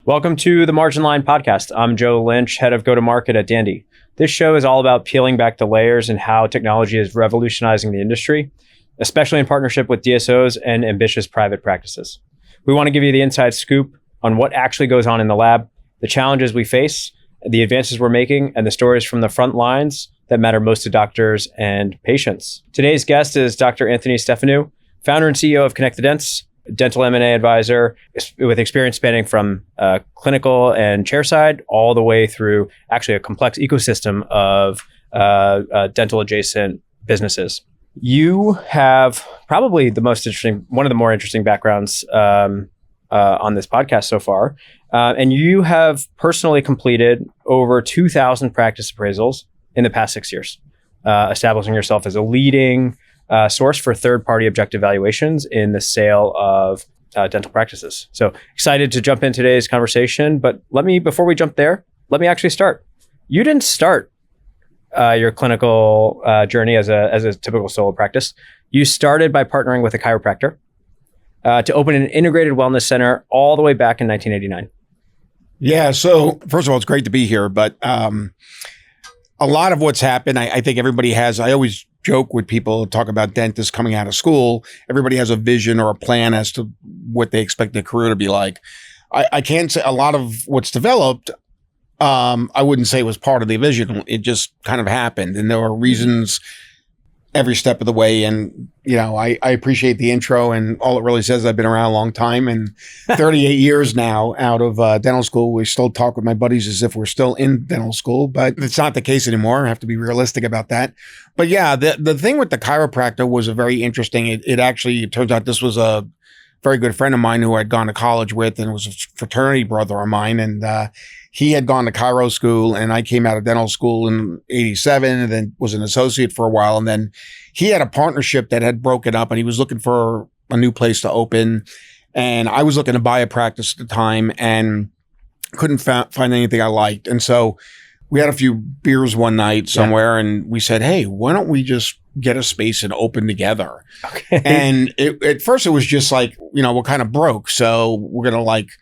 Welcome to the Margin Line podcast. I'm Joe Lynch, head of go-to-market at Dandy. This show is all about peeling back the layers and how technology is revolutionizing the industry, especially in partnership with DSOs and ambitious private practices. We want to give you the inside scoop on what actually goes on in the lab, the challenges we face, the advances we're making, and the stories from the front lines that matter most to doctors and patients. Today's guest is Dr. Anthony Stefanou, founder and CEO of Connect the Dents, dental M&A advisor with experience spanning from clinical and chairside all the way through actually a complex ecosystem of dental adjacent businesses. You have probably one of the more interesting backgrounds on this podcast so far. And you have personally completed over 2,000 practice appraisals in the past 6 years, establishing yourself as a leading source for third-party objective valuations in the sale of dental practices. So excited to jump in today's conversation, but before we jump there, let me actually start. You didn't start your clinical journey as a typical solo practice. You started by partnering with a chiropractor to open an integrated wellness center all the way back in 1989. Yeah, so first of all, it's great to be here, but a lot of what's happened, I think everybody has, I always joke with people, talk about dentists coming out of school. Everybody has a vision or a plan as to what they expect their career to be like. I can't say a lot of what's developed, I wouldn't say was part of the vision. It just kind of happened. And there were reasons every step of the way. And, you know, I appreciate the intro, and all it really says, I've been around a long time and 38 years now out of dental school. We still talk with my buddies as if we're still in dental school, but it's not the case anymore. I have to be realistic about that. But yeah, the thing with the chiropractor was a very interesting, it turns out this was a very good friend of mine who I'd gone to college with and was a fraternity brother of mine. And he had gone to chiro school, and I came out of dental school in 87 and then was an associate for a while. And then he had a partnership that had broken up, and he was looking for a new place to open. And I was looking to buy a practice at the time and couldn't find anything I liked. And so we had a few beers one night somewhere, and we said, hey, why don't we just get a space and open together? Okay. And at first it was just like, you know, we're kind of broke. So we're going to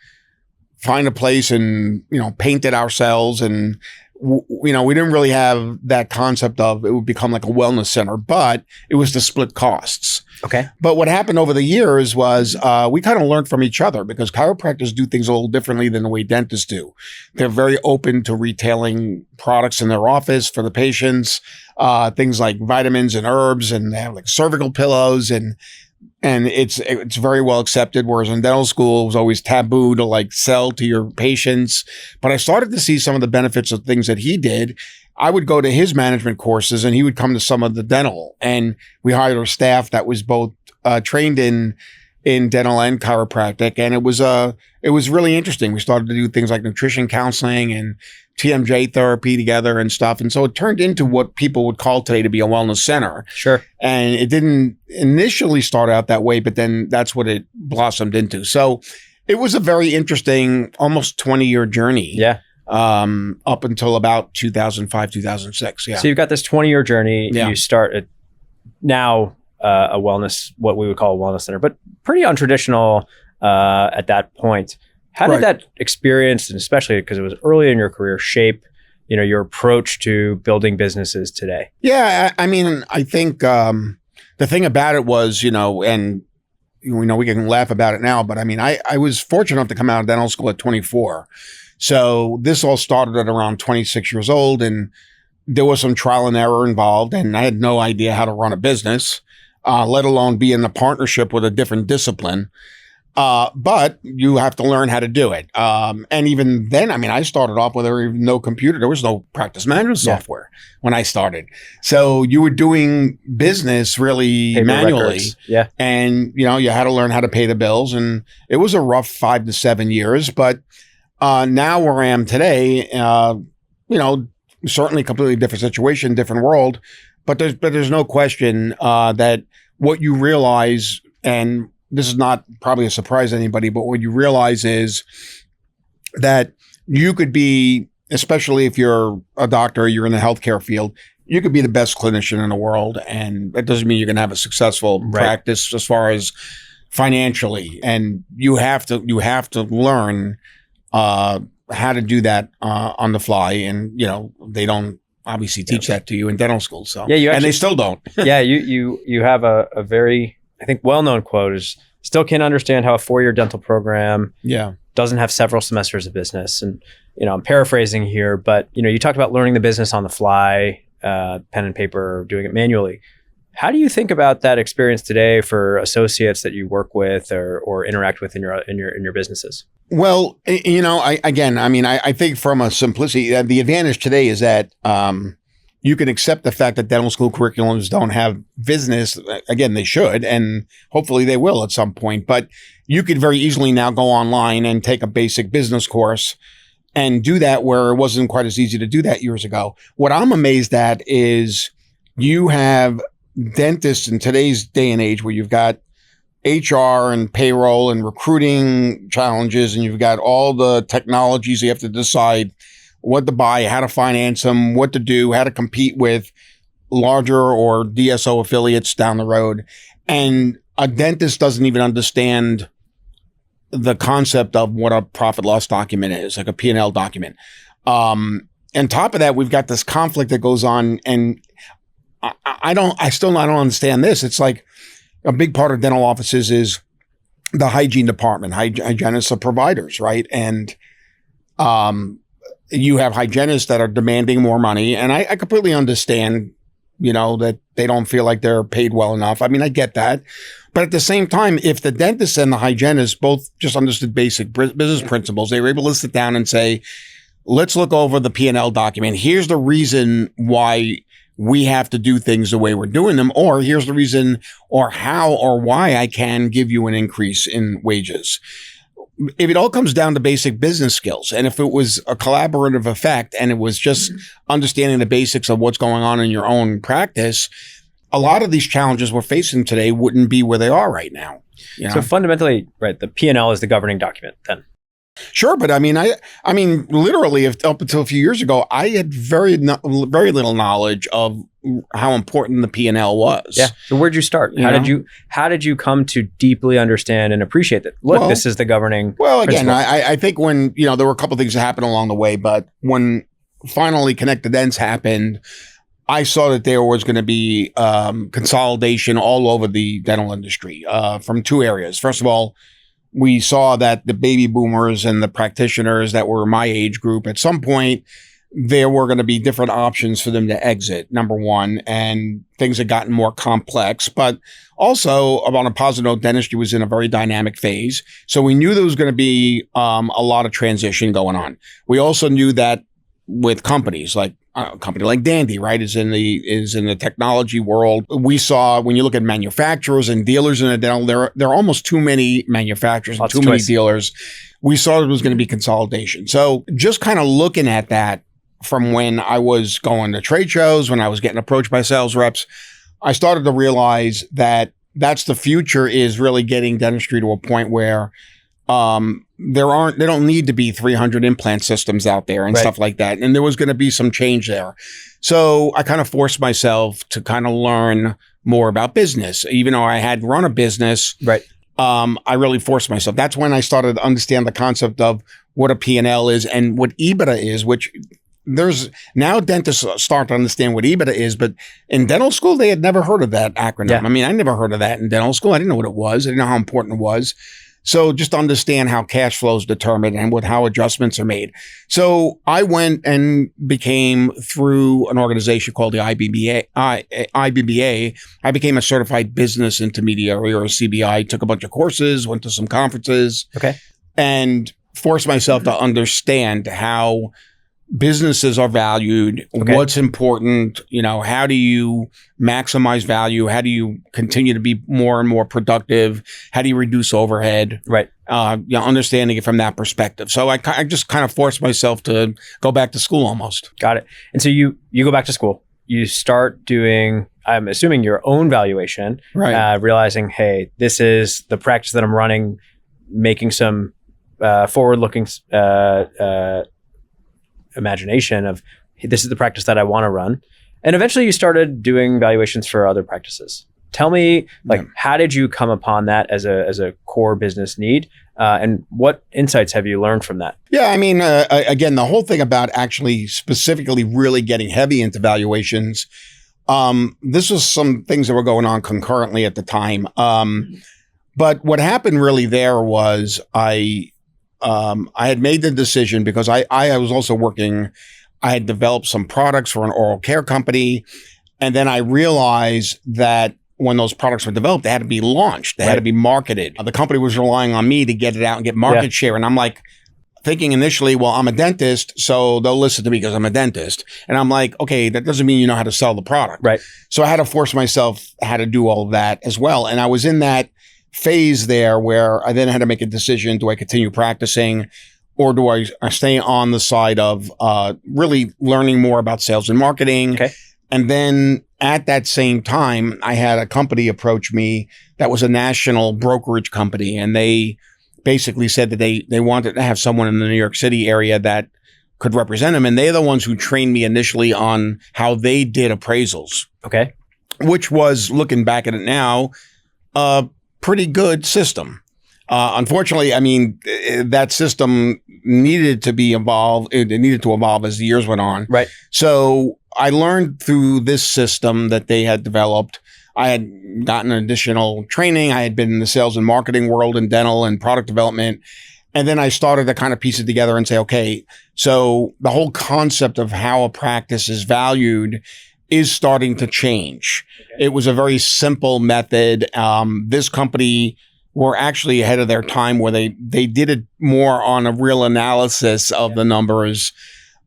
find a place and, you know, paint it ourselves. And, you know, we didn't really have that concept of it would become like a wellness center, but it was to split costs. Okay. But what happened over the years was we kind of learned from each other, because chiropractors do things a little differently than the way dentists do. They're very open to retailing products in their office for the patients, things like vitamins and herbs, and they have like cervical pillows, and it's very well accepted. Whereas in dental school, it was always taboo to sell to your patients. But I started to see some of the benefits of things that he did. I would go to his management courses, and he would come to some of the dental, and we hired a staff that was both trained in dental and chiropractic. And it was really interesting. We started to do things like nutrition counseling and TMJ therapy together and stuff. And so it turned into what people would call today to be a wellness center. Sure. And it didn't initially start out that way, but then that's what it blossomed into. So it was a very interesting, almost 20-year journey. Yeah. Up until about 2005, 2006. Yeah. So you've got this 20-year journey. Yeah. You start at now what we would call a wellness center, but pretty untraditional at that point. How did that experience, and especially because it was early in your career, shape, you know, your approach to building businesses today? Yeah, I mean, I think the thing about it was, you know, and we know we can laugh about it now, but I mean, I was fortunate enough to come out of dental school at 24. So this all started at around 26 years old, and there was some trial and error involved, and I had no idea how to run a business, let alone be in a partnership with a different discipline. But you have to learn how to do it. And even then, I mean, I started off with no computer. There was no practice management software when I started. So you were doing business really paper manually. Records. Yeah. And, you know, you had to learn how to pay the bills. And it was a rough 5 to 7 years. But now where I am today, you know, certainly completely different situation, different world. But there's no question that what you realize, and this is not probably a surprise to anybody, but what you realize is that you could be, especially if you're a doctor, you're in the healthcare field, you could be the best clinician in the world. And that doesn't mean you're going to have a successful practice as far as financially. And you have to learn how to do that on the fly. And, they don't obviously teach that to you in dental school. So, and they still don't. Yeah. You have a very, I think, well-known quote is, still can't understand how a 4-year dental program doesn't have several semesters of business. And, I'm paraphrasing here, but, you talked about learning the business on the fly, pen and paper, doing it manually. How do you think about that experience today for associates that you work with or interact with in your businesses? Well, I think from a simplicity, the advantage today is that you can accept the fact that dental school curriculums don't have business. Again, they should, and hopefully they will at some point. But you could very easily now go online and take a basic business course and do that where it wasn't quite as easy to do that years ago. What I'm amazed at is you have dentists in today's day and age where you've got HR and payroll and recruiting challenges, and you've got all the technologies you have to decide what to buy, how to finance them, what to do, how to compete with larger or DSO affiliates down the road. And a dentist doesn't even understand the concept of what a profit loss document is, like a P&L document. On top of that, we've got this conflict that goes on, and I still don't understand this. It's like a big part of dental offices is the hygiene department. Hygienists are providers, right? And you have hygienists that are demanding more money. And I completely understand, that they don't feel like they're paid well enough. I mean, I get that. But at the same time, if the dentist and the hygienist both just understood basic business principles, they were able to sit down and say, let's look over the P&L document. Here's the reason why we have to do things the way we're doing them, or here's the reason or how or why I can give you an increase in wages. If it all comes down to basic business skills, and if it was a collaborative effect and it was just understanding the basics of what's going on in your own practice, a lot of these challenges we're facing today wouldn't be where they are right now. So fundamentally, right, the P&L is the governing document then. Sure, but I mean, literally, up until a few years ago, I had very little knowledge of how important the P&L was. Yeah. So where'd you start? How did you come to deeply understand and appreciate that? Look, this is the governing. Well, again, I think when there were a couple of things that happened along the way, but when finally Connect the Dents happened, I saw that there was going to be consolidation all over the dental industry from two areas. First of all, we saw that the baby boomers and the practitioners that were my age group, at some point, there were going to be different options for them to exit, number one, and things had gotten more complex. But also, on a positive note, dentistry was in a very dynamic phase. So we knew there was going to be a lot of transition going on. We also knew that with companies like a company like Dandy, right, is in the technology world. We saw when you look at manufacturers and dealers in the dental, there are almost too many manufacturers and too many dealers. We saw there was going to be consolidation. So just kind of looking at that from when I was going to trade shows, when I was getting approached by sales reps, I started to realize that that's the future, is really getting dentistry to a point where they don't need to be 300 implant systems out there and stuff like that. And there was going to be some change there. So I kind of forced myself to kind of learn more about business. Even though I had run a business, I really forced myself. That's when I started to understand the concept of what a P&L is and what EBITDA is, which there's now dentists start to understand what EBITDA is, but in dental school, they had never heard of that acronym. Yeah. I mean, I never heard of that in dental school. I didn't know what it was. I didn't know how important it was. So just to understand how cash flow is determined and how adjustments are made. So I went and became, through an organization called the IBBA, I became a certified business intermediary, or a CBI, took a bunch of courses, went to some conferences, and forced myself to understand how businesses are valued, what's important, how do you maximize value? How do you continue to be more and more productive? How do you reduce overhead? Understanding it from that perspective. So I just kind of forced myself to go back to school almost. Got it. And so you go back to school, you start doing, I'm assuming, your own valuation, realizing, hey, this is the practice that I'm running, making some forward-looking imagination of, hey, this is the practice that I want to run. And eventually you started doing valuations for other practices. Tell me, how did you come upon that as a core business need? And what insights have you learned from that? Yeah, I mean, again, the whole thing about actually specifically really getting heavy into valuations, this was some things that were going on concurrently at the time. But what happened really there was I had made the decision because I was also working, I had developed some products for an oral care company. And then I realized that when those products were developed, they had to be launched. They had to be marketed. The company was relying on me to get it out and get market share. And I'm like thinking initially, well, I'm a dentist, so they'll listen to me because I'm a dentist. And I'm like, okay, that doesn't mean you know how to sell the product. Right. So I had to force myself how to do all of that as well. And I was in that phase there where I then had to make a decision. Do I continue practicing or do I stay on the side of really learning more about sales and marketing? Okay. And then at that same time, I had a company approach me that was a national brokerage company. And they basically said that they wanted to have someone in the New York City area that could represent them. And they're the ones who trained me initially on how they did appraisals. Okay. Which was, looking back at it now, a pretty good system. Unfortunately, I mean, that system needed to be evolved. It needed to evolve as the years went on. Right. So I learned through this system that they had developed. I had gotten additional training. I had been in the sales and marketing world in dental and product development. And then I started to kind of piece it together and say, okay, so the whole concept of how a practice is valued is starting to change. Okay. It was a very simple method. This company were actually ahead of their time where they did it more on a real analysis of the numbers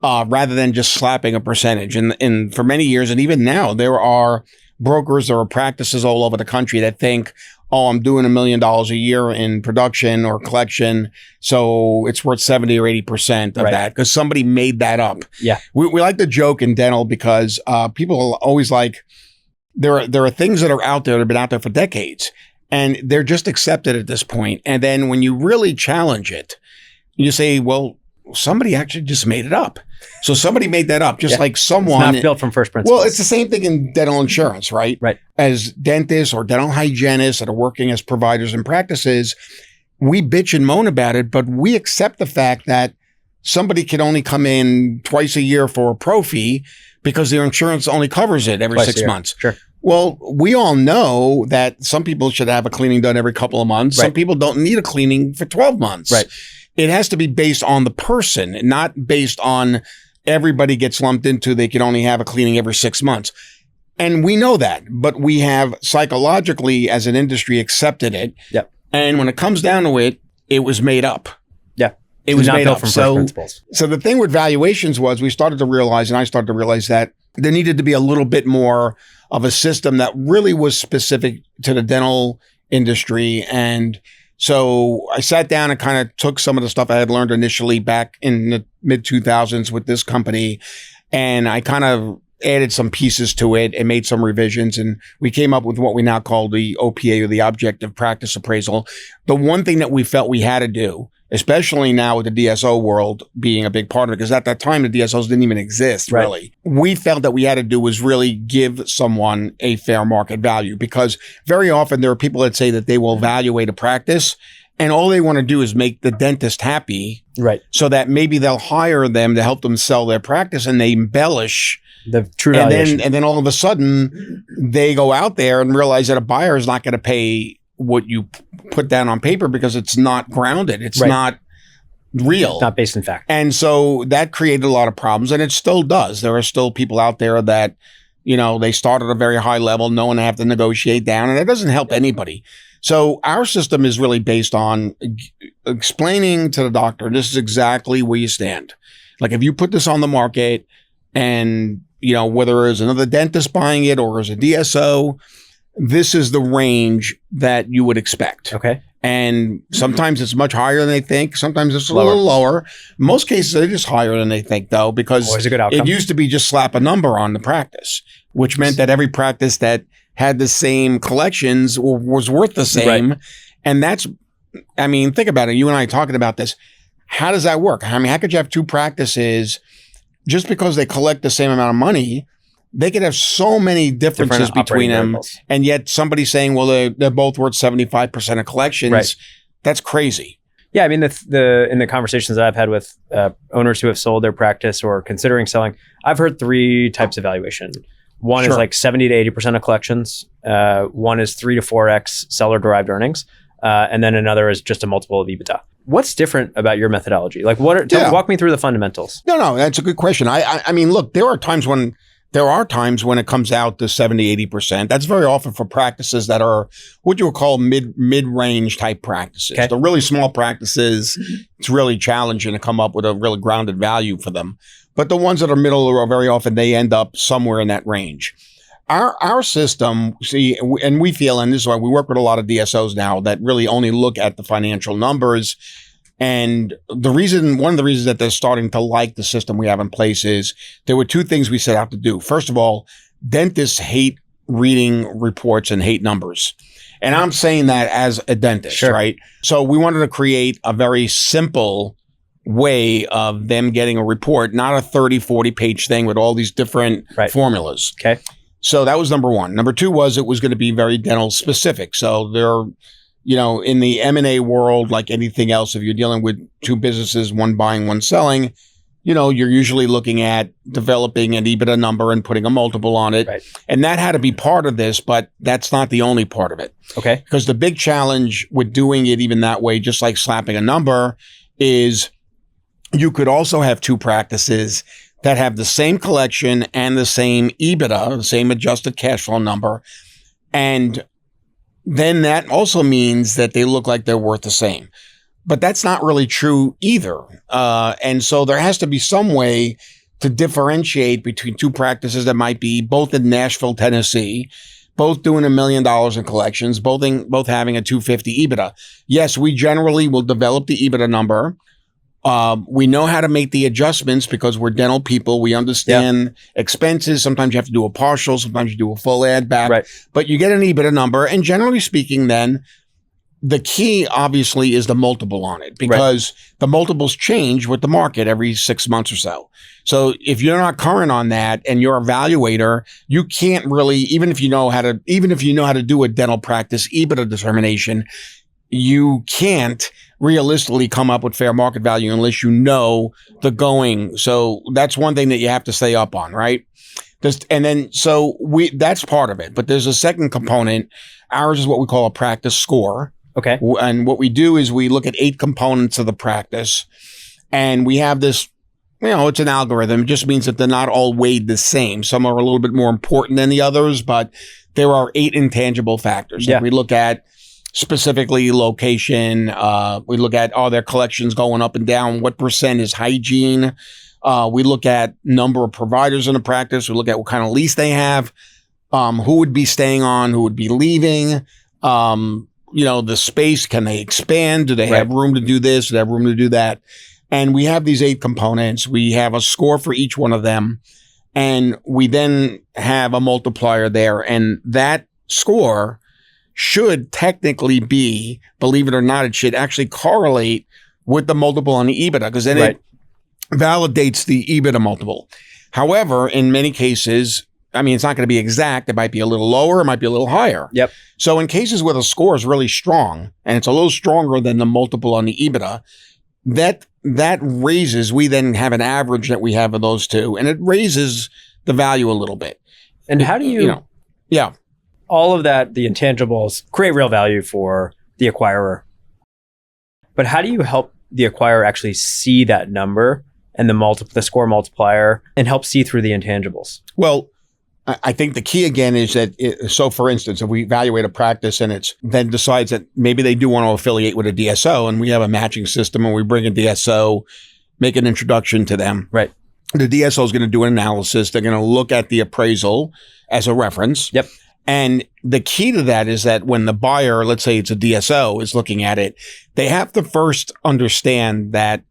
rather than just slapping a percentage. And for many years, and even now, there are brokers or practices all over the country that think, oh, I'm doing $1 million a year in production or collection, so it's worth 70 or 80% of that because somebody made that up. Yeah, we like to joke in dental because people always like, there are things that are out there that have been out there for decades, and they're just accepted at this point. And then when you really challenge it, you say, well, somebody actually just made it up. So somebody made that up, just like someone. It's not built from first principles. Well, it's the same thing in dental insurance, right? Right. As dentists or dental hygienists that are working as providers and practices, we bitch and moan about it, but we accept the fact that somebody can only come in twice a year for a pro fee because their insurance only covers it every 6 months. Sure. Well, we all know that some people should have a cleaning done every couple of months. Right. Some people don't need a cleaning for 12 months. Right. It has to be based on the person, not based on everybody gets lumped into they can only have a cleaning every 6 months. And we know that, but we have psychologically as an industry accepted it. Yep. And when it comes down to it, it was made up. Yeah. It was made up from first principles. So the thing with valuations was we started to realize, and I started to realize that there needed to be a little bit more of a system that really was specific to the dental industry. And so I sat down and kind of took some of the stuff I had learned initially back in the mid 2000s with this company, and I kind of added some pieces to it and made some revisions. And we came up with what we now call the OPA, or the Objective Practice Appraisal. The one thing that we felt we had to do, especially now with the DSO world being a big part of it, because at that time, the DSOs didn't even exist, really. We felt that we had to do was really give someone a fair market value, because very often there are people that say that they will evaluate a practice and all they want to do is make the dentist happy. Right. So that maybe they'll hire them to help them sell their practice, and they embellish the true valuation. And then all of a sudden they go out there and realize that a buyer is not going to pay what you put down on paper because it's not grounded. It's not real. It's not based in fact. And so that created a lot of problems, and it still does. There are still people out there that, you know, they start at a very high level, knowing they have to negotiate down, and it doesn't help anybody. So our system is really based on explaining to the doctor, this is exactly where you stand. Like if you put this on the market and, you know, whether it's another dentist buying it or as a DSO, this is the range that you would expect. Okay. And sometimes it's much higher than they think. Sometimes it's a little lower. In most cases, it is higher than they think, though, because always a good outcome. It used to be just slap a number on the practice, which meant that every practice that had the same collections was worth the same. Right. And that's, I mean, think about it. You and I are talking about this. How does that work? I mean, how could you have two practices just because they collect the same amount of money? They could have so many differences between them. And yet somebody's saying, well, they're both worth 75% of collections. Right. That's crazy. Yeah, I mean, in the conversations that I've had with owners who have sold their practice or considering selling, I've heard three types of valuation. One is like 70 to 80% of collections. One is 3 to 4x seller derived earnings. And then another is just a multiple of EBITDA. What's different about your methodology? Like, walk me through the fundamentals. No, that's a good question. I mean, look, there are times when it comes out to 70, 80%. That's very often for practices that are what you would call mid-range type practices. Okay. The really small practices, it's really challenging to come up with a really grounded value for them. But the ones that are middle are very often, they end up somewhere in that range. Our system, and we feel, and this is why we work with a lot of DSOs now that really only look at the financial numbers. And one of the reasons that they're starting to like the system we have in place is there were two things we set out to do. First of all, dentists hate reading reports and hate numbers. And I'm saying that as a dentist, right? So we wanted to create a very simple way of them getting a report, not a 30, 40 page thing with all these different formulas. Okay. So that was number one. Number two was it was going to be very dental specific. So there, in the M&A world, like anything else, if you're dealing with two businesses, one buying, one selling, you're usually looking at developing an EBITDA number and putting a multiple on it. Right. And that had to be part of this, but that's not the only part of it. Okay. Because the big challenge with doing it even that way, just like slapping a number, is you could also have two practices that have the same collection and the same EBITDA, the same adjusted cash flow number. And then that also means that they look like they're worth the same. But that's not really true either. And so there has to be some way to differentiate between two practices that might be both in Nashville, Tennessee, both doing $1 million in collections, both having a 250 EBITDA. Yes, we generally will develop the EBITDA number. We know how to make the adjustments because we're dental people. We understand expenses. Sometimes you have to do a partial. Sometimes you do a full add back. Right. But you get an EBITDA number. And generally speaking, then the key obviously is the multiple on it because the multiples change with the market every 6 months or so. So if you're not current on that and you're a evaluator, you can't really, even if you know how to do a dental practice EBITDA determination, you can't realistically come up with fair market value unless you know the going. So that's one thing that you have to stay up on, right? That's part of it. But there's a second component. Ours is what we call a practice score. Okay. And what we do is we look at 8 components of the practice, and we have this, it's an algorithm. It just means that they're not all weighed the same. Some are a little bit more important than the others, but there are 8 intangible factors that we look at. Specifically location. We look at, are their collections going up and down? What percent is hygiene? We look at number of providers in the practice. We look at what kind of lease they have, who would be staying on, who would be leaving, the space. Can they expand? Do they have room to do this? Do they have room to do that? And we have these 8 components. We have a score for each one of them. And we then have a multiplier there. And that score should technically be, believe it or not, it should actually correlate with the multiple on the EBITDA because then it validates the EBITDA multiple. However, in many cases, it's not going to be exact. It might be a little lower. It might be a little higher. Yep. So in cases where the score is really strong and it's a little stronger than the multiple on the EBITDA, that raises, we then have an average that we have of those two, and it raises the value a little bit. And how do you all of that, the intangibles, create real value for the acquirer. But how do you help the acquirer actually see that number and the score multiplier and help see through the intangibles? Well, I think the key again is that, so for instance, if we evaluate a practice and it's then decides that maybe they do want to affiliate with a DSO and we have a matching system and we bring a DSO, make an introduction to them. Right. The DSO is going to do an analysis. They're going to look at the appraisal as a reference. Yep. And the key to that is that when the buyer, let's say it's a DSO, is looking at it, they have to first understand that,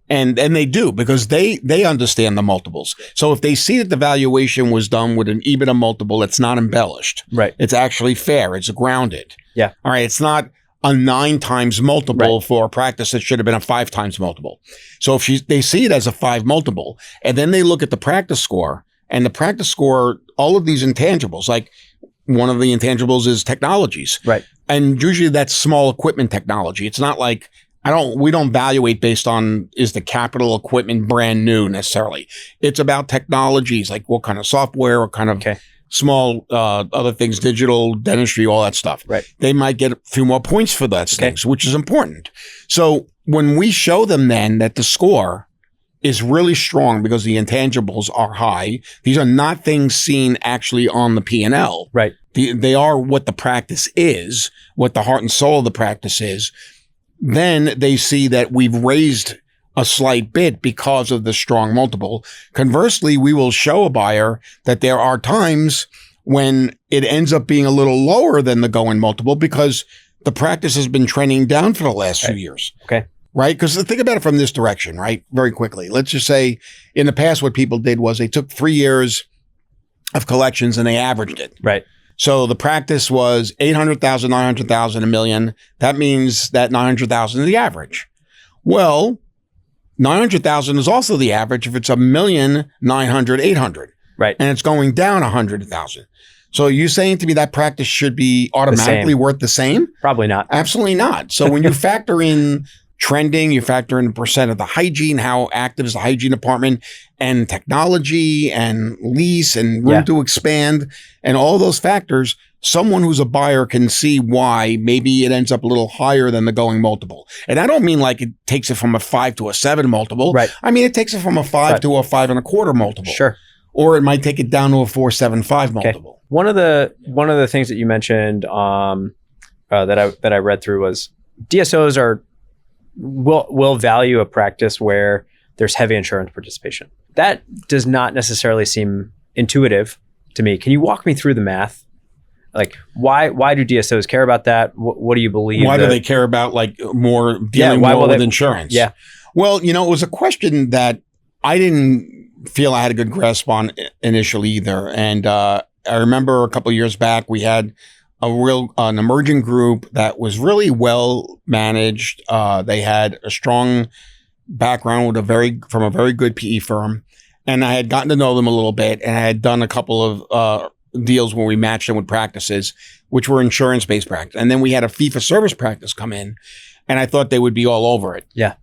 and they do because they understand the multiples. So if they see that the valuation was done with an EBITDA multiple that's not embellished, right? It's actually fair. It's grounded. Yeah. All right. It's not a 9 times multiple for a practice that should have been a 5 times multiple. So if they see it as a 5 multiple, and then they look at the practice score, and the practice score, all of these intangibles, like one of the intangibles is technologies. Right. And usually that's small equipment technology. It's not like we don't evaluate based on is the capital equipment brand new necessarily. It's about technologies, like what kind of software, what kind of small other things, digital, dentistry, all that stuff. Right. They might get a few more points for those things, which is important. So when we show them then that the score is really strong because the intangibles are high, these are not things seen actually on the P&L. Right. They are what the practice is, what the heart and soul of the practice is. Then they see that we've raised a slight bit because of the strong multiple. Conversely, we will show a buyer that there are times when it ends up being a little lower than the going multiple because the practice has been trending down for the last few years. Okay. Right? Because think about it from this direction, right? Very quickly. Let's just say in the past, what people did was they took 3 years of collections and they averaged it. Right. So the practice was 800,000, 900,000, $1 million. That means that 900,000 is the average. Well, 900,000 is also the average if it's 1,900,000, 800. Right. And it's going down 100,000. So are you saying to me that practice should be automatically worth the same? Probably not. Absolutely not. So when you factor in trending, you factor in the percent of the hygiene, how active is the hygiene department, and technology and lease and room to expand and all those factors, someone who's a buyer can see why maybe it ends up a little higher than the going multiple. And I don't mean like it takes it from a 5 to a 7 multiple. Right. I mean, it takes it from a 5 to a 5.25 multiple. Sure. Or it might take it down to a 4.75 multiple. One of the things that you mentioned that I read through was DSOs will value a practice where there's heavy insurance participation. That does not necessarily seem intuitive to me. Can you walk me through the math? Like why do DSOs care about that? What do you believe? Why do they care about like more dealing more with insurance? Yeah. Well, it was a question that I didn't feel I had a good grasp on initially either. And I remember a couple of years back, we had an emerging group that was really well managed. They had a strong background from a very good PE firm. And I had gotten to know them a little bit, and I had done a couple of deals where we matched them with practices, which were insurance-based practice. And then we had a fee-for-service practice come in, and I thought they would be all over it. Yeah.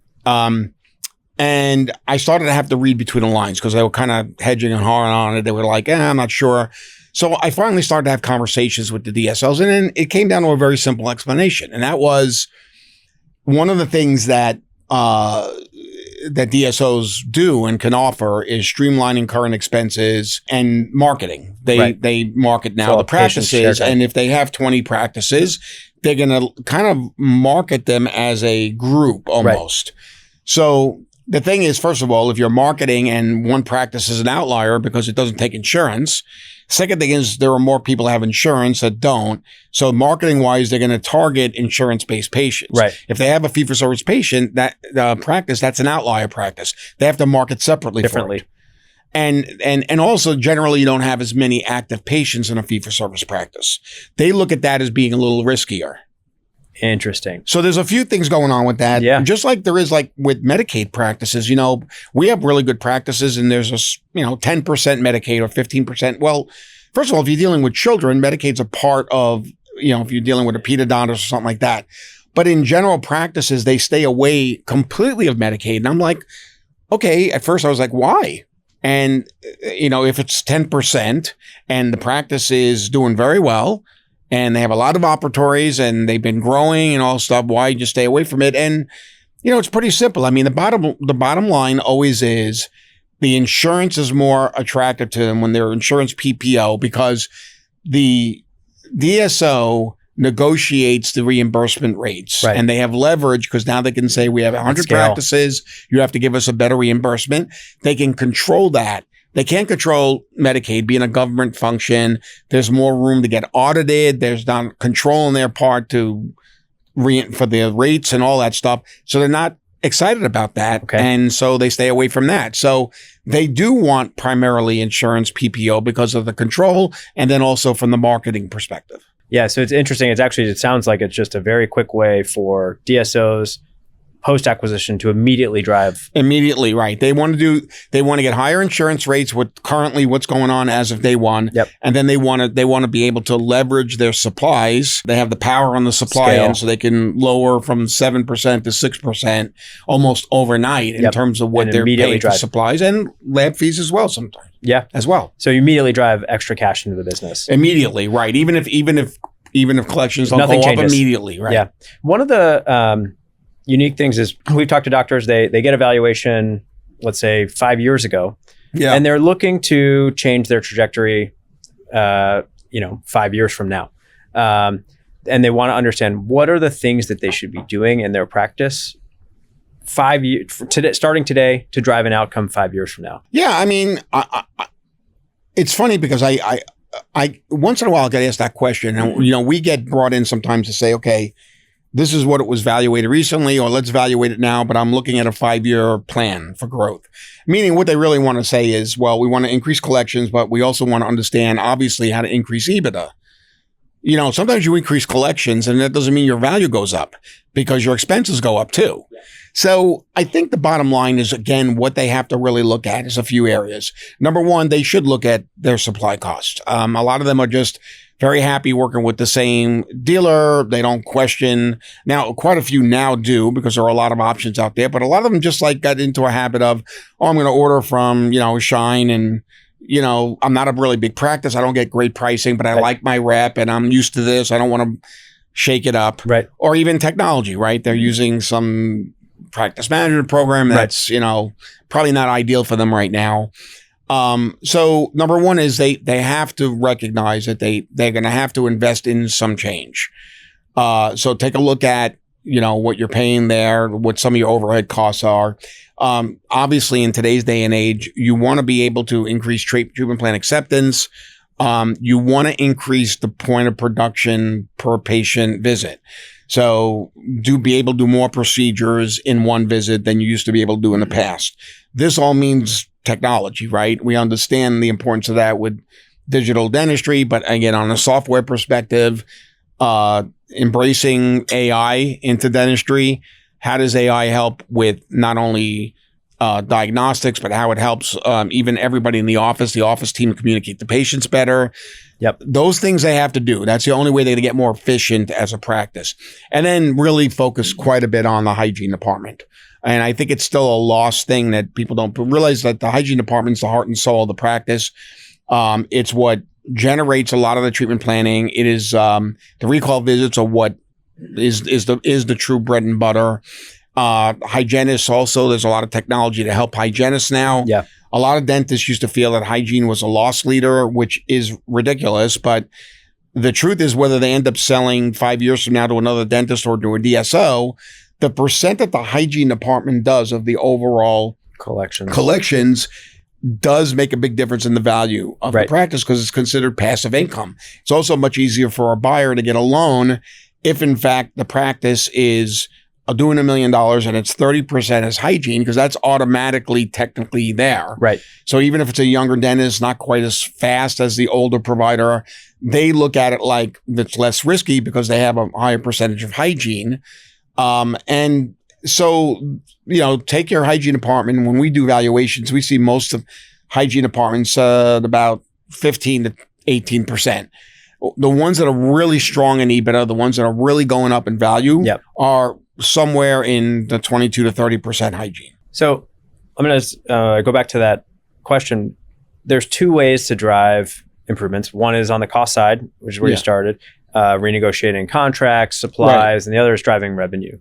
And I started to have to read between the lines because they were kind of hedging and hawing on it. They were like, I'm not sure. So I finally started to have conversations with the DSOs, and then it came down to a very simple explanation. And that was one of the things that DSOs do and can offer is streamlining current expenses and marketing. They market now the practices, and if they have 20 practices, they're going to kind of market them as a group almost. Right. So the thing is, first of all, if you're marketing and one practice is an outlier because it doesn't take insurance. Second thing is there are more people that have insurance that don't. So marketing wise, they're going to target insurance-based patients. Right. If they have a fee-for-service patient, that practice, that's an outlier practice. They have to market separately differently. For it. And also generally you don't have as many active patients in a fee-for-service practice. They look at that as being a little riskier. Interesting. So there's a few things going on with that. Yeah. Just like there is like with Medicaid practices, we have really good practices and there's 10% Medicaid or 15%. Well, first of all, if you're dealing with children, Medicaid's a part of, if you're dealing with a pedodontist or something like that. But in general practices, they stay away completely of Medicaid. And I'm like, okay, at first I was like, why? And, if it's 10% and the practice is doing very well, and they have a lot of operatories and they've been growing and all stuff, why just stay away from it? And, it's pretty simple. I mean, the bottom line always is the insurance is more attractive to them when they're insurance PPO because the DSO negotiates the reimbursement rates and they have leverage because now they can say we have 100 practices. You have to give us a better reimbursement. They can control that. They can't control Medicaid being a government function. There's more room to get audited. There's not control on their part for the rates and all that stuff. So they're not excited about that. Okay. And so they stay away from that. So they do want primarily insurance PPO because of the control and then also from the marketing perspective. Yeah. So it's interesting. It sounds like it's just a very quick way for DSOs, post-acquisition to immediately drive. Immediately, right. They want to get higher insurance rates with currently what's going on as of day one. Yep. And then they want to be able to leverage their supplies. They have the power on the supply Scale. end, so they can lower from 7% to 6% almost overnight in terms of what And they're immediately paying for drive. supplies and lab fees as well sometimes. Yeah. As well. So you immediately drive extra cash into the business. Immediately, right. Even if collections don't Nothing go changes. up immediately, right? Yeah. One of the unique things is we've talked to doctors, they get a valuation, let's say 5 years ago, and they're looking to change their trajectory, 5 years from now. And they want to understand what are the things that they should be doing in their practice 5 years today, starting today, to drive an outcome 5 years from now. Yeah. I mean, it's funny because I once in a while I get asked that question, and we get brought in sometimes to say, okay, this is what it was valuated recently, or let's valuate it now, but I'm looking at a 5-year plan for growth. Meaning what they really want to say is, well, we want to increase collections, but we also want to understand, obviously, how to increase EBITDA. Sometimes you increase collections and that doesn't mean your value goes up because your expenses go up too. So I think the bottom line is, again, what they have to really look at is a few areas. Number one, they should look at their supply cost. A lot of them are just very happy working with the same dealer. They don't question. Now, quite a few now do because there are a lot of options out there, but a lot of them just got into a habit of, I'm going to order from, Shine, and, I'm not a really big practice. I don't get great pricing, but I like my rep and I'm used to this. I don't want to shake it up. Right. Or even technology, right? They're using some practice management program that's, probably not ideal for them right now. So number one is they have to recognize that they're going to have to invest in some change. So take a look at, what you're paying there, what some of your overhead costs are. Obviously in today's day and age, you want to be able to increase treatment plan acceptance. You want to increase the point of production per patient visit. So be able to do more procedures in one visit than you used to be able to do in the past. This all means technology, right? We understand the importance of that with digital dentistry, but again, on a software perspective, embracing AI into dentistry. How does AI help with not only diagnostics, but how it helps even everybody in the office team communicate to patients better? Yep. Those things they have to do. That's the only way they're going to get more efficient as a practice. And then really focus quite a bit on the hygiene department. And I think it's still a lost thing that people don't realize, that the hygiene department is the heart and soul of the practice. It's what generates a lot of the treatment planning. It is the recall visits are what is the true bread and butter. Hygienists also, there's a lot of technology to help hygienists now. Yeah. A lot of dentists used to feel that hygiene was a loss leader, which is ridiculous. But the truth is, whether they end up selling 5 years from now to another dentist or to a DSO, the percent that the hygiene department does of the overall collections does make a big difference in the value of the practice, because it's considered passive income. It's also much easier for a buyer to get a loan if, in fact, the practice is doing $1 million and it's 30% as hygiene, because that's automatically technically there. Right. So even if it's a younger dentist, not quite as fast as the older provider, they look at it like it's less risky because they have a higher percentage of hygiene. And so, take your hygiene department. When we do valuations, we see most of hygiene departments about 15 to 18%. The ones that are really strong in EBITDA, the ones that are really going up in value, are somewhere in the 22 to 30% hygiene. So I'm going to go back to that question. There's two ways to drive improvements. One is on the cost side, which is where you started, renegotiating contracts, supplies, and the other is driving revenue.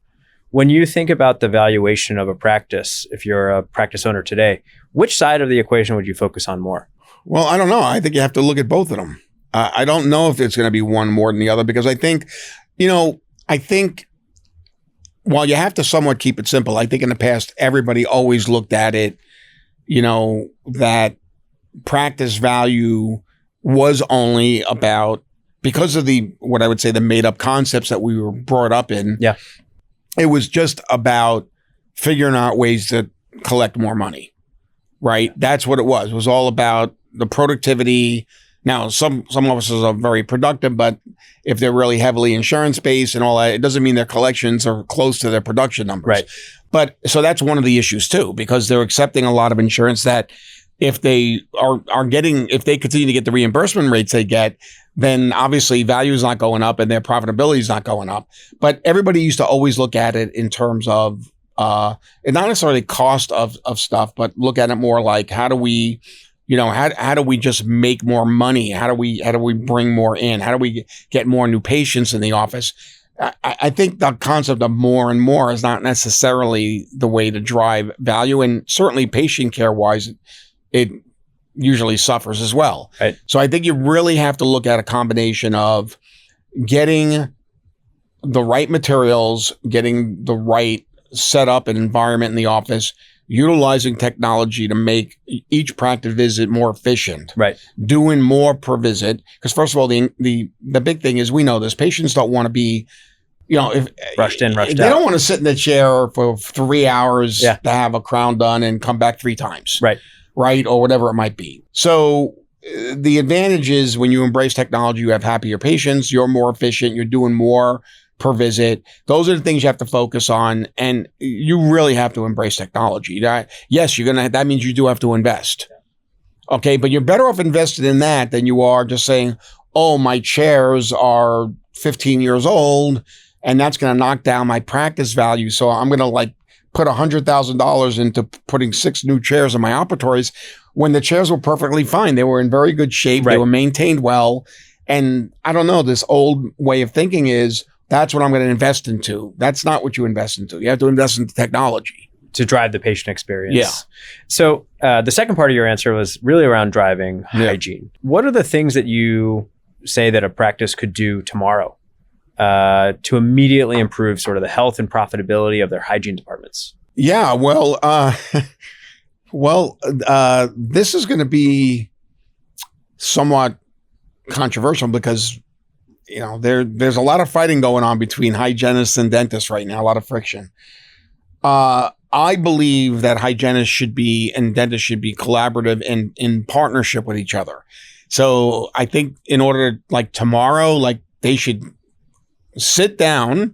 When you think about the valuation of a practice, if you're a practice owner today, which side of the equation would you focus on more? Well, I don't know. I think you have to look at both of them. I don't know if it's going to be one more than the other, because I think, while you have to somewhat keep it simple, I think in the past, everybody always looked at it, that practice value was only about, because of what I would say the made up concepts that we were brought up in. Yeah. It was just about figuring out ways to collect more money, right? That's what it was. It was all about the productivity, Now, some offices are very productive, but if they're really heavily insurance based and all that, it doesn't mean their collections are close to their production numbers. Right. But so that's one of the issues too, because they're accepting a lot of insurance that if they are getting, if they continue to get the reimbursement rates they get, then obviously value is not going up and their profitability is not going up. But everybody used to always look at it in terms of not necessarily cost of stuff, but look at it more like how do we, how do we just make more money? How do we bring more in? How do we get more new patients in the office? I think the concept of more and more is not necessarily the way to drive value, and certainly patient care wise, it usually suffers as well. Right. So I think you really have to look at a combination of getting the right materials, getting the right setup and environment in the office, utilizing technology to make each practice visit more efficient. Right. Doing more per visit. Because first of all, the big thing is, we know this, patients don't want to be, if rushed in, rushed out. They don't want to sit in the chair for 3 hours Yeah. to have a crown done and come back 3 times. Right. Right. Or whatever it might be. So the advantage is when you embrace technology, you have happier patients, you're more efficient, you're doing more per visit. Those are the things you have to focus on. And you really have to embrace technology. Yes, that means you do have to invest. Okay. But you're better off invested in that than you are just saying, oh, my chairs are 15 years old and that's going to knock down my practice value. So I'm going to put $100,000 into putting 6 new chairs in my operatories when the chairs were perfectly fine. They were in very good shape. Right. They were maintained well. And I don't know, this old way of thinking is, that's what I'm going to invest into. That's not what you invest into. You have to invest into technology to drive the patient experience. Yeah. So the second part of your answer was really around driving hygiene. What are the things that you say that a practice could do tomorrow to immediately improve sort of the health and profitability of their hygiene departments? Yeah, well, this is going to be somewhat controversial because there's a lot of fighting going on between hygienists and dentists right now, a lot of friction. I believe that hygienists should be and dentists should be collaborative and in partnership with each other. So I think in order, tomorrow, they should sit down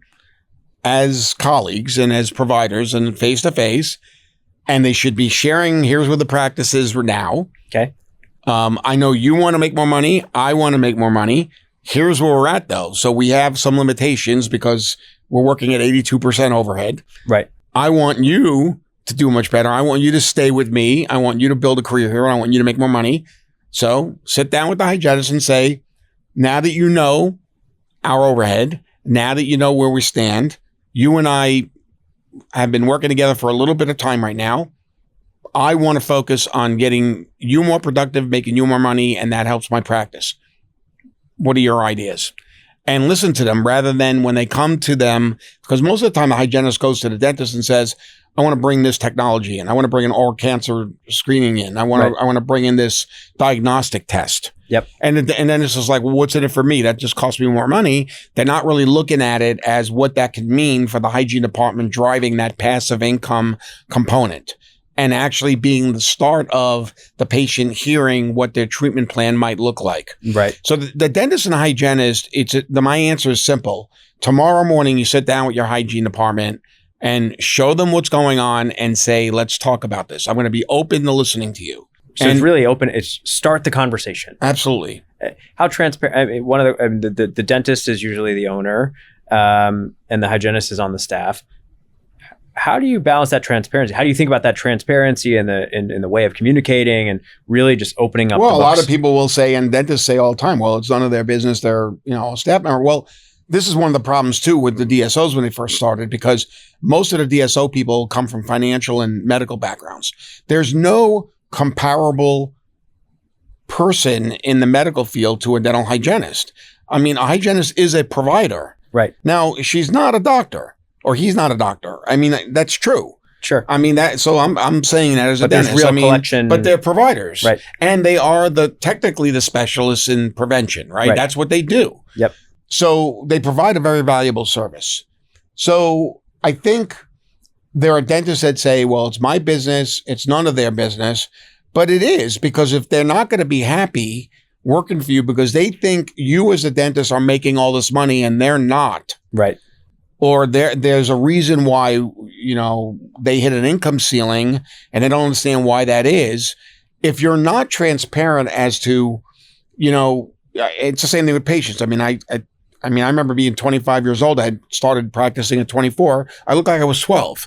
as colleagues and as providers and face to face, and they should be sharing, here's where the practice is now. Okay. I know you want to make more money. I want to make more money. Here's where we're at though. So we have some limitations because we're working at 82% overhead. Right. I want you to do much better. I want you to stay with me. I want you to build a career here. I want you to make more money. So sit down with the hygienist and say, now that you know our overhead, now that you know where we stand, you and I have been working together for a little bit of time right now. I want to focus on getting you more productive, making you more money, and that helps my practice. What are your ideas? And listen to them rather than when they come to them, because most of the time the hygienist goes to the dentist and says, I want to bring this technology in. I want to bring an oral cancer screening in. I want to bring in this diagnostic test. Yep. And then it's just like, well, what's in it for me? That just costs me more money. They're not really looking at it as what that could mean for the hygiene department driving that passive income component and actually being the start of the patient hearing what their treatment plan might look like. Right. So the dentist and the hygienist, my answer is simple. Tomorrow morning, you sit down with your hygiene department and show them what's going on and say, let's talk about this. I'm going to be open to listening to you. So it's really open. It's start the conversation. Absolutely. How transparent? One of the dentist is usually the owner, and the hygienist is on the staff. How do you balance that transparency? How do you think about that transparency and the way of communicating and really just opening up? Well, a lot of people will say, and dentists say all the time, well, it's none of their business. They're a staff member. Well, this is one of the problems too with the DSOs when they first started, because most of the DSO people come from financial and medical backgrounds. There's no comparable person in the medical field to a dental hygienist. I mean, a hygienist is a provider. Right. Now, she's not a doctor or he's not a doctor. I mean, that's true. Sure. I mean, so I'm saying that as a dentist. There's real collection. But they're providers. Right. And they are technically the specialists in prevention, right? That's what they do. Yep. So they provide a very valuable service. So I think there are dentists that say, well, it's my business. It's none of their business. But it is, because if they're not going to be happy working for you because they think you as a dentist are making all this money and they're not. Right. Or there's a reason why, you know, they hit an income ceiling and they don't understand why that is. If you're not transparent as to, you know, it's the same thing with patients. I mean, I remember being 25 years old. I had started practicing at 24. I looked like I was 12.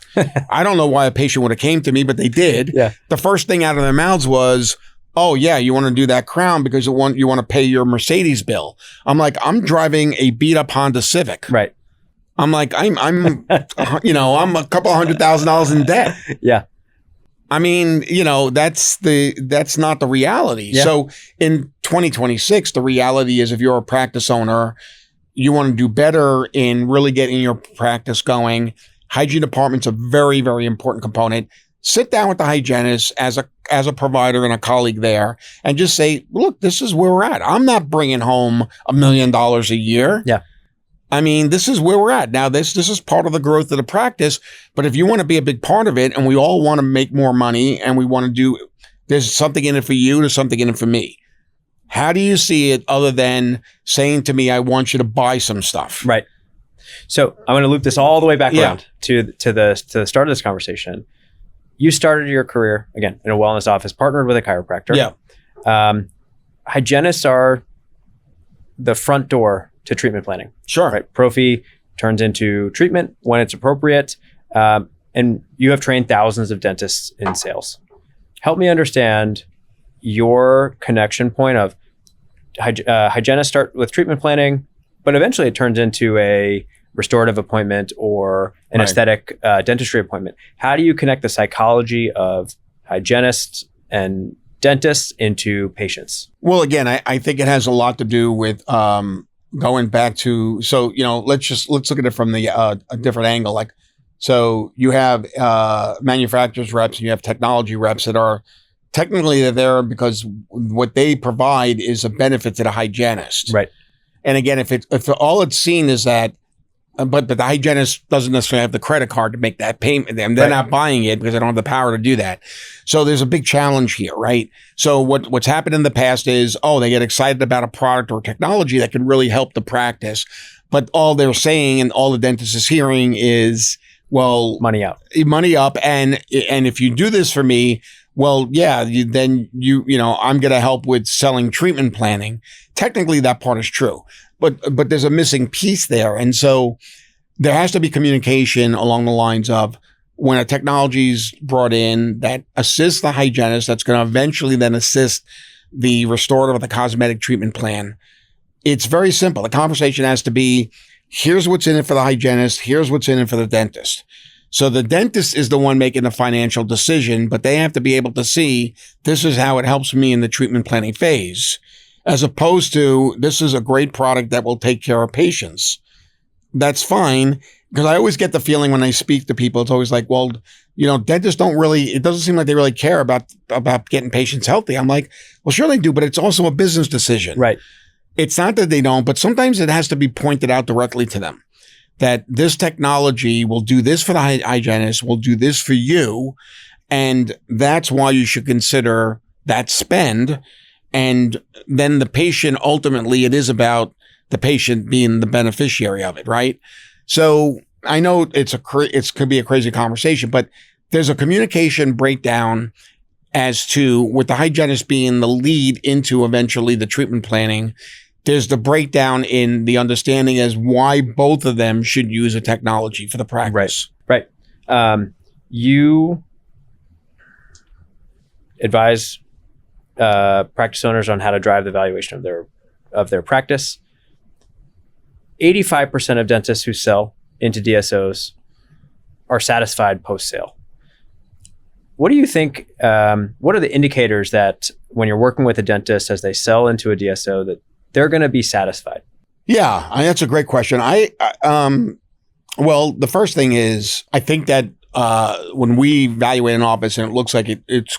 I don't know why a patient would have came to me, but they did. Yeah. The first thing out of their mouths was, oh yeah, you want to do that crown because you want to pay your Mercedes bill. I'm like, I'm driving a beat up Honda Civic. Right. I'm like, I'm you know, I'm a couple $100,000 in debt. Yeah. I mean, you know, that's not the reality. Yeah. So in 2026, the reality is if you're a practice owner, you want to do better in really getting your practice going. Hygiene department's a very, very important component. Sit down with the hygienist as a provider and a colleague there and just say, look, this is where we're at. I'm not bringing home $1 million a year. Yeah. I mean, this is where we're at. Now, this is part of the growth of the practice, but if you want to be a big part of it and we all want to make more money and we want to do, there's something in it for you, there's something in it for me. How do you see it other than saying to me, I want you to buy some stuff? Right. So I'm going to loop this all the way back around to the start of this conversation. You started your career, again, in a wellness office, partnered with a chiropractor. Yeah. Hygienists are the front door to treatment planning. Sure. Right. Prophy turns into treatment when it's appropriate. And you have trained thousands of dentists in sales. Help me understand your connection point of hygienists start with treatment planning, but eventually it turns into a restorative appointment or an aesthetic dentistry appointment. How do you connect the psychology of hygienists and dentists into patients? Well, again, I think it has a lot to do with going back to, so, you know, let's look at it from the a different angle. Like, so you have manufacturers reps and you have technology reps that are technically they're there because what they provide is a benefit to the hygienist. Right. And again, if all it's seen is that, but the hygienist doesn't necessarily have the credit card to make that payment. They're not buying it because they don't have the power to do that. So there's a big challenge here, right? So what's happened in the past is, they get excited about a product or technology that can really help the practice. But all they're saying and all the dentist is hearing is, well, money up. And if you do this for me, well, yeah, then I'm going to help with selling treatment planning. Technically, that part is true. But there's a missing piece there. And so there has to be communication along the lines of when a technology is brought in that assists the hygienist, that's going to eventually then assist the restorative or the cosmetic treatment plan. It's very simple. The conversation has to be, here's what's in it for the hygienist. Here's what's in it for the dentist. So the dentist is the one making the financial decision, but they have to be able to see this is how it helps me in the treatment planning phase. As opposed to, this is a great product that will take care of patients. That's fine. Because I always get the feeling when I speak to people, it's always like, well, dentists it doesn't seem like they really care about getting patients healthy. I'm like, well, sure they do, but it's also a business decision. Right. It's not that they don't, but sometimes it has to be pointed out directly to them that this technology will do this for the hygienist, will do this for you. And that's why you should consider that spend. And then the patient, ultimately, it is about the patient being the beneficiary of it, right? So I know it could be a crazy conversation, but there's a communication breakdown as to with the hygienist being the lead into eventually the treatment planning. There's the breakdown in the understanding as why both of them should use a technology for the practice. Right. You advise practice owners on how to drive the valuation of their practice. 85% of dentists who sell into DSOs are satisfied post-sale. What do you think? What are the indicators that when you're working with a dentist as they sell into a DSO that they're going to be satisfied? Yeah, that's a great question. Well, the first thing is I think that when we evaluate an office and it looks like it's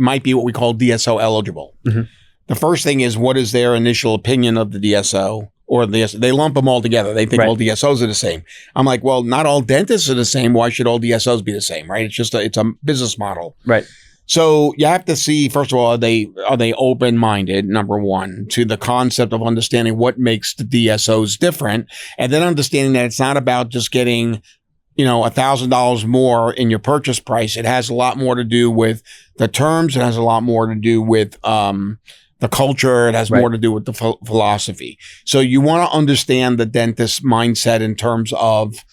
might be what we call DSO eligible. Mm-hmm. The first thing is, what is their initial opinion of the DSO or the DSO? They lump them all together. They think all DSOs are the same. I'm like, well, not all dentists are the same. Why should all DSOs be the same, right? It's a business model. Right. So you have to see, first of all, are they open-minded, number one, to the concept of understanding what makes the DSOs different, and then understanding that it's not about just getting, $1,000 more in your purchase price. It has a lot more to do with the terms. It has a lot more to do with the culture. It has more to do with the philosophy. So you want to understand the dentist mindset in terms of,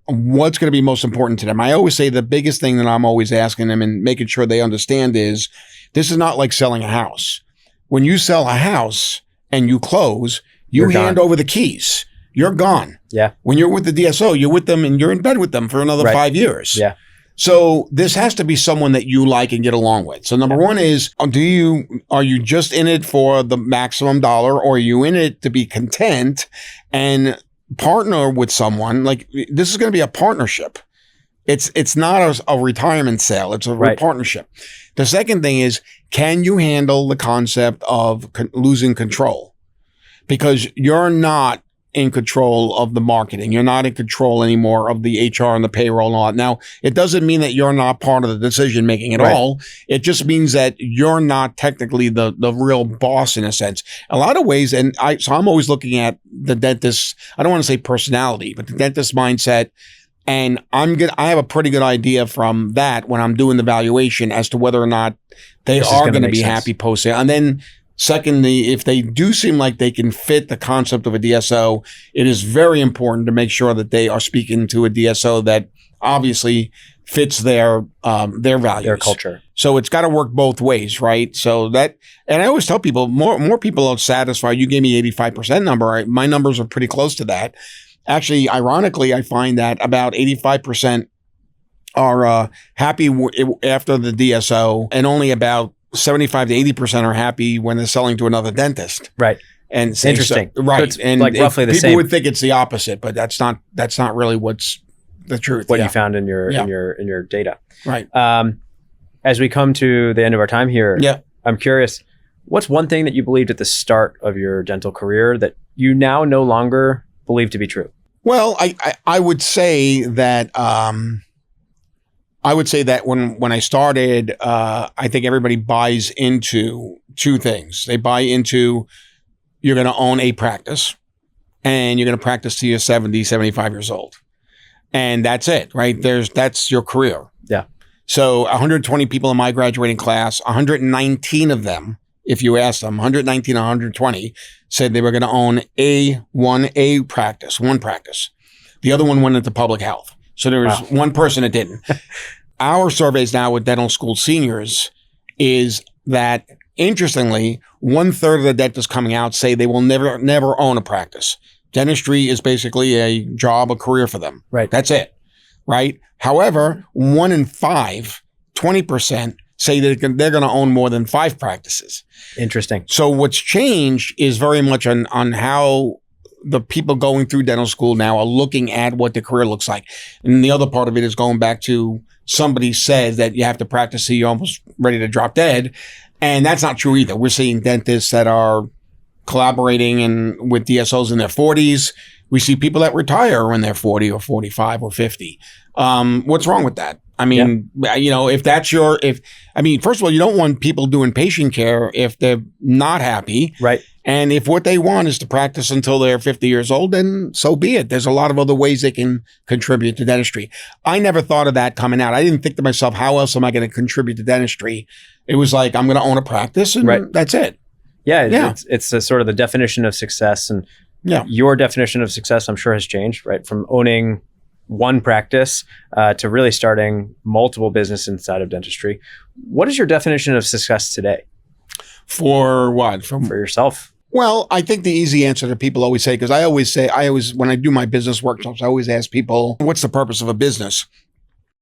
what's going to be most important to them. I always say the biggest thing that I'm always asking them and making sure they understand is this is not like selling a house. When you sell a house and you close, you hand over the keys. You're gone. Yeah. When you're with the DSO, you're with them and you're in bed with them for another 5 years. Yeah. So this has to be someone that you like and get along with. So number one is, are you just in it for the maximum dollar, or are you in it to be content and partner with someone? Like, this is going to be a partnership. It's not a retirement sale. It's a partnership. The second thing is, can you handle the concept of losing control? Because you're not in control of the marketing. You're not in control anymore of the HR and the payroll and all that. Now, it doesn't mean that you're not part of the decision making at all. It just means that you're not technically the real boss in a sense. A lot of ways, so I'm always looking at the dentist, I don't want to say personality, but the dentist mindset. And I have a pretty good idea from that when I'm doing the valuation as to whether or not they are going to be happy post-sale. And then secondly, if they do seem like they can fit the concept of a DSO, it is very important to make sure that they are speaking to a DSO that obviously fits their values, their culture. So it's got to work both ways, right? So that, and I always tell people, more people are satisfied. You gave me 85% number. My numbers are pretty close to that. Actually, ironically, I find that about 85% are happy after the DSO, and only about 75 to 80% are happy when they're selling to another dentist. Right. And interesting. So, right. So and like roughly the people same. People would think it's the opposite, but that's not really what's the truth. What you found in your data. Right. As we come to the end of our time here, I'm curious, what's one thing that you believed at the start of your dental career that you now no longer believe to be true? Well, I would say that when I started, I think everybody buys into two things. They buy into you're going to own a practice and you're going to practice till you're 70, 75 years old. And that's it, right? That's your career. Yeah. So 120 people in my graduating class, 119 of them, if you ask them, 119 or 120 said they were going to own one practice. The other one went into public health. So there was one person that didn't. Our surveys now with dental school seniors is that, interestingly, 1/3 of the dentists coming out say they will never own a practice. Dentistry is basically a job, a career for them. Right. That's it. Right. However, 1 in 5, 20% say that they're going to own more than 5 practices. Interesting. So what's changed is very much on how the people going through dental school now are looking at what the career looks like. And the other part of it is going back to somebody says that you have to practice till you're almost ready to drop dead. And that's not true either. We're seeing dentists that are collaborating with DSOs in their 40s. We see people that retire when they're 40 or 45 or 50. What's wrong with that? I mean, first of all, you don't want people doing patient care if they're not happy. Right. And if what they want is to practice until they're 50 years old, then so be it. There's a lot of other ways they can contribute to dentistry. I never thought of that coming out. I didn't think to myself, how else am I going to contribute to dentistry? It was like, I'm going to own a practice and that's it. Yeah. It's a sort of the definition of success. And your definition of success, I'm sure, has changed, right? From owning one practice to really starting multiple business inside of dentistry. What is your definition of success today? For what? For yourself. Well, I think the easy answer that people always say, because I always, when I do my business workshops, I always ask people, what's the purpose of a business?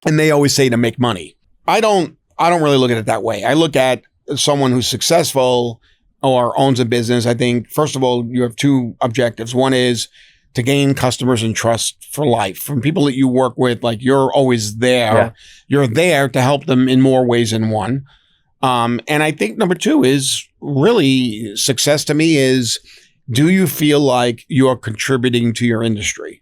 And they always say to make money. I don't really look at it that way. I look at someone who's successful or owns a business. I think, first of all, you have two objectives. One is to gain customers and trust for life from people that you work with. Like, you're always there. Yeah. You're there to help them in more ways than one. And I think number two is really success to me is, do you feel like you're contributing to your industry?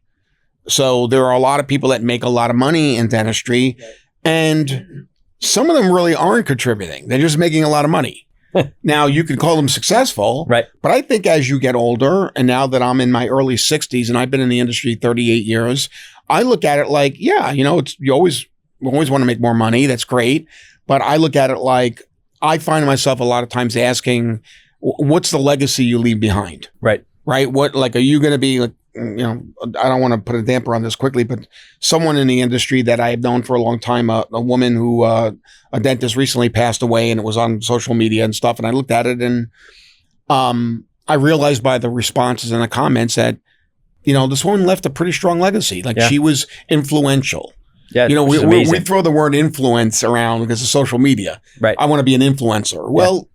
So there are a lot of people that make a lot of money in dentistry, and some of them really aren't contributing. They're just making a lot of money. Now, you can call them successful, Right. but I think as you get older, and now that I'm in my early 60s and I've been in the industry 38 years, I look at it like, yeah, you always want to make more money. That's great. But I look at it like, I find myself a lot of times asking, what's the legacy you leave behind? Right. Right? What, like, are you going to be like, I don't want to put a damper on this quickly, but someone in the industry that I have known for a long time, a woman who, a dentist recently passed away, and it was on social media and stuff. And I looked at it, and I realized by the responses and the comments that, this woman left a pretty strong legacy. Like, she was influential. Yeah, we throw the word influence around because of social media. Right. I want to be an influencer. Well,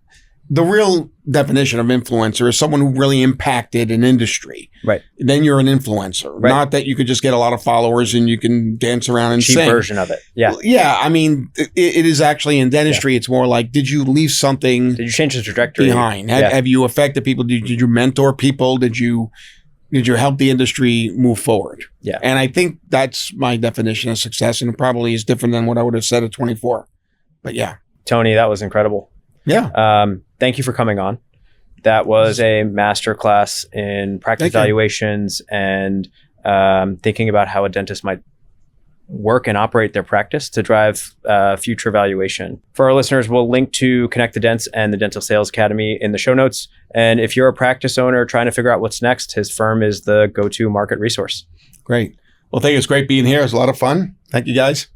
the real definition of influencer is someone who really impacted an industry. Right. Then you're an influencer. Right. Not that you could just get a lot of followers and you can dance around and cheap sing. version of it. Yeah. Yeah. I mean, it is actually in dentistry. It's more like, did you leave something? Did you change the trajectory behind? Have you affected people? Did you mentor people? Did you help the industry move forward? Yeah. And I think that's my definition of success, and it probably is different than what I would have said at 24. But yeah. Tony, that was incredible. Yeah. Thank you for coming on. That was a masterclass in practice valuations and thinking about how a dentist might work and operate their practice to drive future valuation. For our listeners, we'll link to Connect the Dents and the Dental Sales Academy in the show notes. And if you're a practice owner trying to figure out what's next, his firm is the go-to market resource. Great. Well, thank you. It's great being here. It was a lot of fun. Thank you, guys.